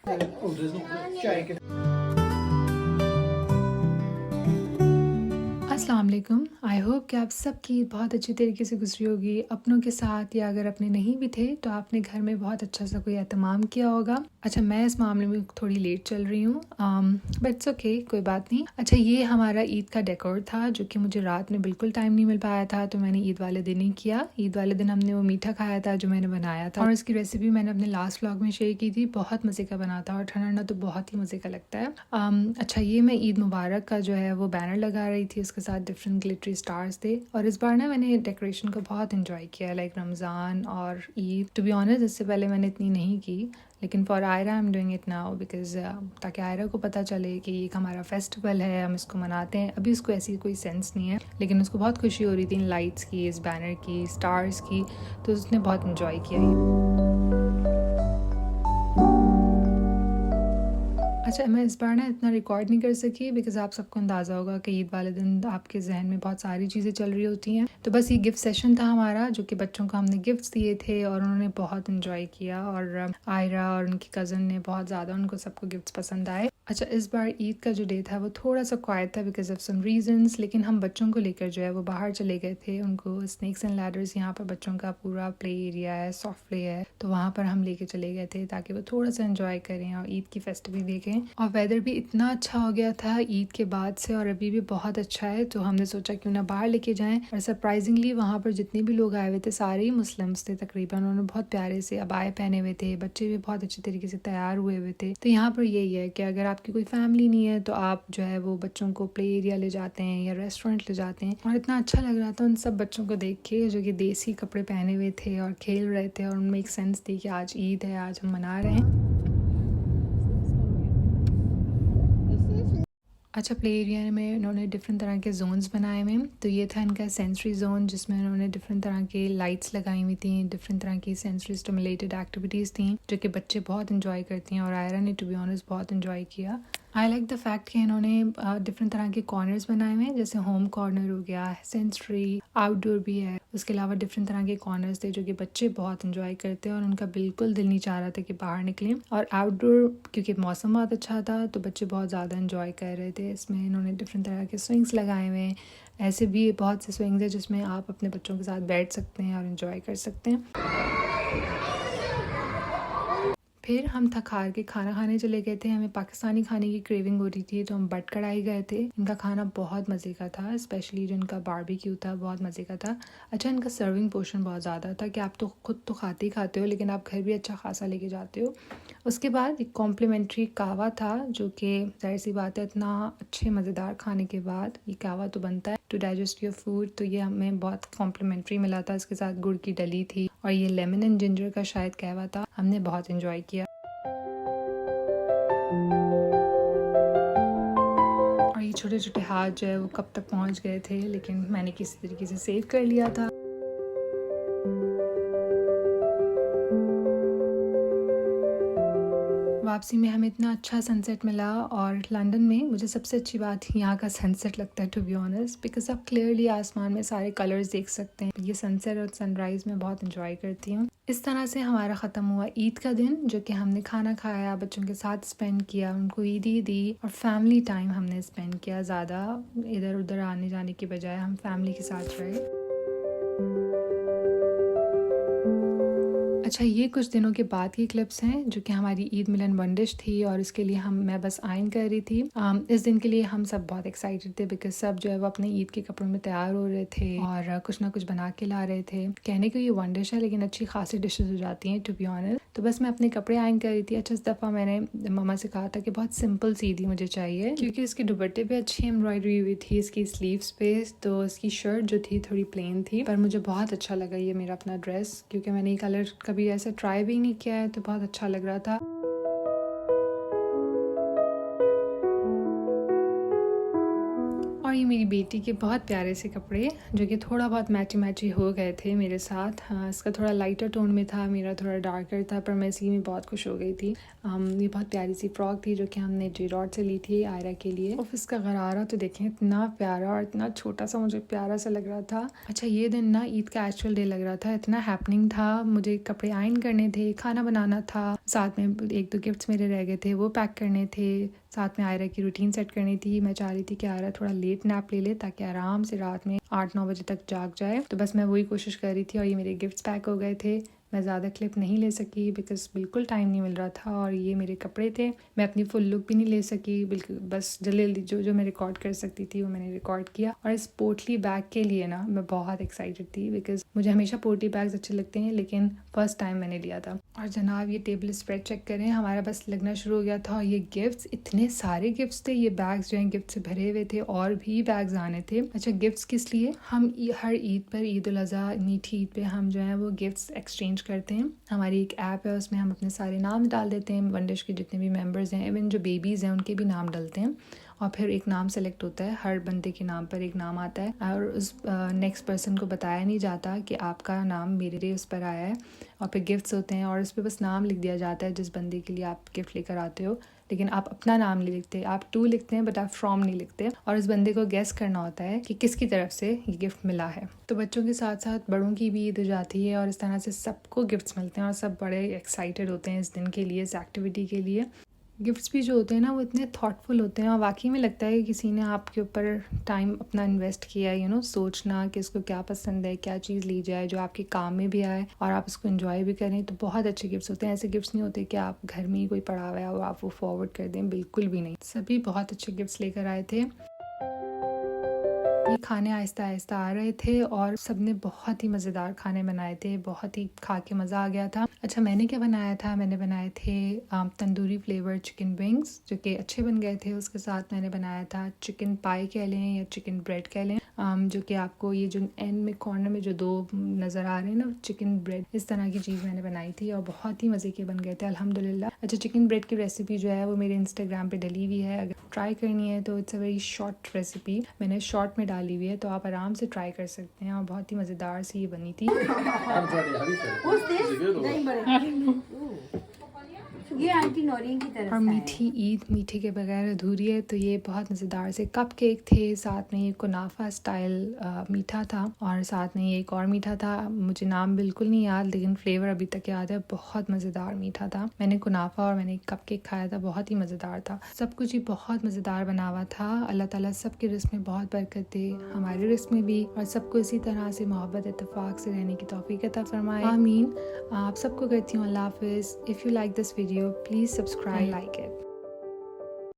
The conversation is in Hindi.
Oh, there's no shake. अस्सलाम वालेकुम। आई होप कि आप सबकी ईद बहुत अच्छी तरीके से गुजरी होगी अपनों के साथ, या अगर अपने नहीं भी थे तो आपने घर में बहुत अच्छा सा कोई एहतमाम किया होगा। अच्छा, मैं इस मामले में थोड़ी लेट चल रही हूँ, बट इट्स ओके, कोई बात नहीं। अच्छा, ये हमारा ईद का डेकोर था जो कि मुझे रात में बिल्कुल टाइम नहीं मिल पाया था, तो मैंने ईद वाले दिन ही किया। ईद वाले दिन हमने वो मीठा खाया था जो मैंने बनाया था, और इसकी रेसिपी मैंने अपने लास्ट व्लॉग में शेयर की थी। बहुत मज़े का बना था और ठंडा तो बहुत ही मज़े का लगता है। अच्छा, ये मैं ईद मुबारक का जो है वो बैनर लगा रही थी, उसके साथ डिफरेंट ग्लिटरी स्टार्स थे। और इस बार ना मैंने डेकोरेशन को बहुत इंजॉय किया, लाइक रमज़ान और ईद। टू बी ऑनेस्ट, इससे पहले मैंने इतनी नहीं की, लेकिन for Aira I am doing it now because ताकि आयरा को पता चले कि ये एक हमारा फेस्टिवल है, हम इसको मनाते हैं। अभी उसको ऐसी कोई सेंस नहीं है, लेकिन उसको बहुत खुशी हो रही थी इन लाइट्स की, इस बैनर की, स्टार्स की, तो उसने बहुत इंजॉय किया ये। अच्छा, मैं इस बार ना इतना रिकॉर्ड नहीं कर सकी बिकॉज आप सबको अंदाज़ा होगा कि ईद वाले दिन आपके जहन में बहुत सारी चीज़ें चल रही होती हैं। तो बस ये गिफ्ट सेशन था हमारा, जो कि बच्चों को हमने गिफ्ट्स दिए थे और उन्होंने बहुत इंजॉय किया, और आयरा और उनकी कज़न ने बहुत ज़्यादा, उनको सबको गिफ्ट्स पसंद आए। अच्छा, इस बार ईद का जो डे था वो थोड़ा सा क्वाइट था बिकॉज ऑफ सम रीजंस, लेकिन हम बच्चों को लेकर जो है वो बाहर चले गए थे। उनको स्नेक्स एंड लैडर्स, यहाँ पर बच्चों का पूरा प्ले एरिया है, सॉफ्ट प्ले है, तो वहाँ पर हम लेके चले गए थे ताकि वो थोड़ा सा एंजॉय करें और ईद की फेस्टिवल देखें। और वेदर भी इतना अच्छा हो गया था ईद के बाद से, और अभी भी बहुत अच्छा है, तो हमने सोचा क्यों ना बाहर लेके जाएं। और सरप्राइजिंगली वहाँ पर जितने भी लोग आए हुए थे सारे ही मुस्लिम्स थे तकरीबन। उन्होंने बहुत प्यारे से अबाए पहने हुए थे, बच्चे भी बहुत अच्छे तरीके से तैयार हुए हुए थे। तो यहाँ पर यही है कि अगर आपकी कोई फैमिली नहीं है तो आप जो है वो बच्चों को प्ले एरिया ले जाते हैं या रेस्टोरेंट ले जाते हैं। और इतना अच्छा लग रहा था उन सब बच्चों को देख के जो कि देसी कपड़े पहने हुए थे और खेल रहे थे, और उनमें एक सेंस थी कि आज ईद है, आज हम मना रहे हैं। अच्छा, प्ले एरिया में इन्होंने डिफरेंट तरह के जोन्स बनाए हुए हैं। तो ये था इनका सेंसरी जोन, जिसमें इन्होंने डिफरेंट तरह के लाइट्स लगाई हुई थी, डिफरेंट तरह की सेंसरी स्टिमुलेटेड एक्टिविटीज़ थी जो कि बच्चे बहुत इंजॉय करती हैं, और आयरा ने टू बी ऑनेस्ट बहुत इंजॉय किया। आई लाइक द फैक्ट कि इन्होंने डिफरेंट तरह के कॉर्नर्स बनाए हुए हैं, जैसे होम कॉर्नर हो गया, सेंसरी, आउटडोर भी है। उसके अलावा डिफरेंट तरह के कॉर्नर्स थे जो कि बच्चे बहुत इंजॉय करते हैं, और उनका बिल्कुल दिल नहीं चाह रहा था कि बाहर निकलें। और आउटडोर क्योंकि मौसम बहुत अच्छा था तो बच्चे बहुत ज़्यादा इंजॉय कर रहे थे। इसमें इन्होंने डिफरेंट तरह के स्विंग्स लगाए हुए हैं। ऐसे भी बहुत से स्विंग्स हैं जिसमें आप अपने बच्चों के साथ बैठ सकते हैं और इंजॉय कर सकते हैं। फिर हम थक हार के खाना खाने चले गए थे। हमें पाकिस्तानी खाने की क्रेविंग हो रही थी, तो हम बट कढ़ाई गए थे। इनका खाना बहुत मज़े का था, स्पेशली जो इनका बारबेक्यू था बहुत मज़े का था। अच्छा, इनका सर्विंग पोर्शन बहुत ज़्यादा था कि आप तो खुद तो खाते ही खाते हो, लेकिन आप घर भी अच्छा खासा लेके जाते हो। उसके बाद एक कॉम्प्लीमेंट्री कहवा था, जो कि जाहिर सी बात है इतना अच्छे मज़ेदार खाने के बाद ये कहवा तो बनता है टू डाइजेस्ट योर फूड, तो ये हमें बहुत कॉम्प्लीमेंट्री मिला था। इसके साथ गुड़ की डली थी और ये लेमन एंड जिंजर का शायद कहवा था। हमने बहुत इंजॉय किया। और ये छोटे छोटे हाथ जो है वो कब तक पहुंच गए थे, लेकिन मैंने किसी तरीके से सेव कर लिया था। वापसी में हमें इतना अच्छा सनसेट मिला, और लंदन में मुझे सबसे अच्छी बात यहाँ का सनसेट लगता है टू बी ऑनेस्ट, बिकॉज आप क्लियरली आसमान में सारे कलर्स देख सकते हैं। ये सनसेट और सनराइज़ में बहुत इंजॉय करती हूँ। इस तरह से हमारा ख़त्म हुआ ईद का दिन, जो कि हमने खाना खाया, बच्चों के साथ स्पेंड किया, उनको ईदी दी और फैमिली टाइम हमने स्पेंड किया। ज़्यादा इधर उधर आने जाने की बजाय हम फैमिली के साथ रहे। अच्छा, ये कुछ दिनों के बाद की क्लिप्स हैं जो कि हमारी ईद मिलन बंदिश थी, और इसके लिए मैं बस आयन कर रही थी। इस दिन के लिए हम सब बहुत एक्साइटेड थे बिकॉज सब जो है वो अपने ईद के कपड़ों में तैयार हो रहे थे और कुछ ना कुछ बना के ला रहे थे। कहने को ये वन डिश है, लेकिन अच्छी खासी डिशेज हो जाती हैं टू बी ऑनेस्ट। तो बस मैं अपने कपड़े आयन कर रही थी। अच्छा, इस दफ़ा मैंने मम्मा से कहा था कि बहुत सिंपल सी ईदी मुझे चाहिए, क्योंकि इसके दुपट्टे पे अच्छी एम्ब्रॉयडरी हुई थी, इसकी स्लीव्स पे, तो इसकी शर्ट जो थी थोड़ी प्लेन थी। पर मुझे बहुत अच्छा लगा ये मेरा अपना ड्रेस, क्योंकि मैंने ये कलर कभी ऐसे ट्राई भी नहीं किया है, तो बहुत अच्छा लग रहा था। और ये मेरी बेटी के बहुत प्यारे से कपड़े जो कि थोड़ा बहुत मैची हो गए थे मेरे साथ। हाँ, इसका थोड़ा लाइटर टोन में था, मेरा थोड़ा डार्कर था, पर मैं इसी में बहुत खुश हो गई थी। ये बहुत प्यारी सी फ्रॉक थी जो कि हमने जे डॉट से ली थी आयरा के लिए। ऑफिस का गरारा तो देखें इतना प्यारा और इतना छोटा सा, मुझे प्यारा सा लग रहा था। अच्छा, ये दिन ना ईद का एक्चुअल डे लग रहा था, इतना हैपनिंग था। मुझे कपड़े आयरन करने थे, खाना बनाना था, साथ में 1-2 गिफ्ट्स मेरे रह गए थे वो पैक करने थे, साथ में आयरा की रूटीन सेट करनी थी। मैं चाह रही थी कि आयरा थोड़ा लेट नैप ले ले ताकि आराम से रात में 8-9 बजे तक जाग जाए। तो बस मैं वही कोशिश कर रही थी और ये मेरे गिफ्ट्स पैक हो गए थे। मैं ज़्यादा क्लिप नहीं ले सकी बिकॉज बिल्कुल टाइम नहीं मिल रहा था और ये मेरे कपड़े थे। मैं अपनी फुल लुक भी नहीं ले सकी, बिल्कुल बस जल्दी जो मैं रिकॉर्ड कर सकती थी वो मैंने रिकॉर्ड किया। और इस पोटली बैग के लिए ना मैं बहुत एक्साइटेड थी बिकॉज मुझे हमेशा पोटली बैग्स अच्छे लगते हैं, लेकिन फ़र्स्ट टाइम मैंने लिया था। और जनाब ये टेबल स्प्रेड चेक करें, हमारा बस लगना शुरू हो गया था। और ये गिफ्ट्स, इतने सारे गिफ्ट्स थे, ये बैग्स जो हैं गिफ्ट से भरे हुए थे और भी बैग्स आने थे। अच्छा, गिफ्ट्स किस लिए? हम हर ईद पर, ईद उल अज़हा, मीठी ईद पे हम जो है वो गिफ्ट्स एक्सचेंज करते हैं। हमारी एक ऐप है, उसमें हम अपने सारे नाम डाल देते हैं, वन डिश के जितने भी मेंबर्स हैं, इवन जो बेबीज़ हैं उनके भी नाम डालते हैं और फिर एक नाम सेलेक्ट होता है। हर बंदे के नाम पर एक नाम आता है और उस नेक्स्ट पर्सन को बताया नहीं जाता कि आपका नाम मेरे उस पर आया है। और फिर गिफ्ट्स होते हैं और उस पर बस नाम लिख दिया जाता है जिस बंदे के लिए आप गिफ्ट लेकर आते हो, लेकिन आप अपना नाम नहीं लिखते। आप टू लिखते हैं बट आप फ्रॉम नहीं लिखते। और उस बंदे को गेस करना होता है कि किसकी तरफ से ये गिफ्ट मिला है। तो बच्चों के साथ साथ बड़ों की भी ईद हो जाती है और इस तरह से सबको गिफ्ट्स मिलते हैं और सब बड़े एक्साइटेड होते हैं इस दिन के लिए, इस एक्टिविटी के लिए। गिफ्ट्स भी जो होते हैं ना वो इतने थॉटफुल होते हैं और वाकई में लगता है कि किसी ने आपके ऊपर टाइम अपना इन्वेस्ट किया है, सोचना कि इसको क्या पसंद है, क्या चीज़ ली जाए जो आपके काम में भी आए और आप उसको एंजॉय भी करें। तो बहुत अच्छे गिफ्ट्स होते हैं। ऐसे गिफ्ट्स नहीं होते कि आप घर में ही कोई पड़ा हुआ है और आप वो फॉरवर्ड कर दें, बिल्कुल भी नहीं। सभी बहुत अच्छे गिफ्ट्स लेकर आए थे। ये खाने आहिस्ता आहिस्ता आ रहे थे और सबने बहुत ही मज़ेदार खाने बनाए थे, बहुत ही खा के मज़ा आ गया था। अच्छा, मैंने क्या बनाया था? मैंने बनाए थे तंदूरी फ्लेवर चिकन विंग्स जो कि अच्छे बन गए थे। उसके साथ मैंने बनाया था चिकन पाई कह लें या चिकन ब्रेड कह लें, जो कि आपको ये जो एंड में कॉर्नर में जो 2 नज़र आ रहे हैं ना, चिकन ब्रेड, इस तरह की चीज़ मैंने बनाई थी और बहुत ही मज़े के बन गए थे अल्हम्दुलिल्लाह। अच्छा, चिकन ब्रेड की रेसिपी जो है वो मेरे इंस्टाग्राम पे डली हुई है, अगर ट्राई करनी है तो it's a very short recipe, मैंने शॉर्ट में डाली हुई है, तो आप आराम से ट्राई कर सकते हैं और बहुत ही मज़ेदार सी ये बनी थी। ये आंटी नौरीन की तरफ और मीठी ईद मीठे के बगैर अधूरी है, तो ये बहुत मज़ेदार से कप केक थे, साथ में ये कुनाफा स्टाइल मीठा था और साथ में ये एक और मीठा था, मुझे नाम बिल्कुल नहीं याद लेकिन फ्लेवर अभी तक याद है, बहुत मज़ेदार मीठा था। मैंने कुनाफा और मैंने कप केक खाया था, बहुत ही मज़ेदार था। सब कुछ ही बहुत मज़ेदार बना हुआ था। अल्लाह ताला सबके रिस्क में बहुत बरकत दे, हमारे रिस्क में भी, और सबको इसी तरह से मोहब्बत इत्तेफाक से रहने की तौफीक अता फरमाए, आमीन। आप सबको करती हूँ अल्लाह हाफिज़। If you like this video, please subscribe, like it.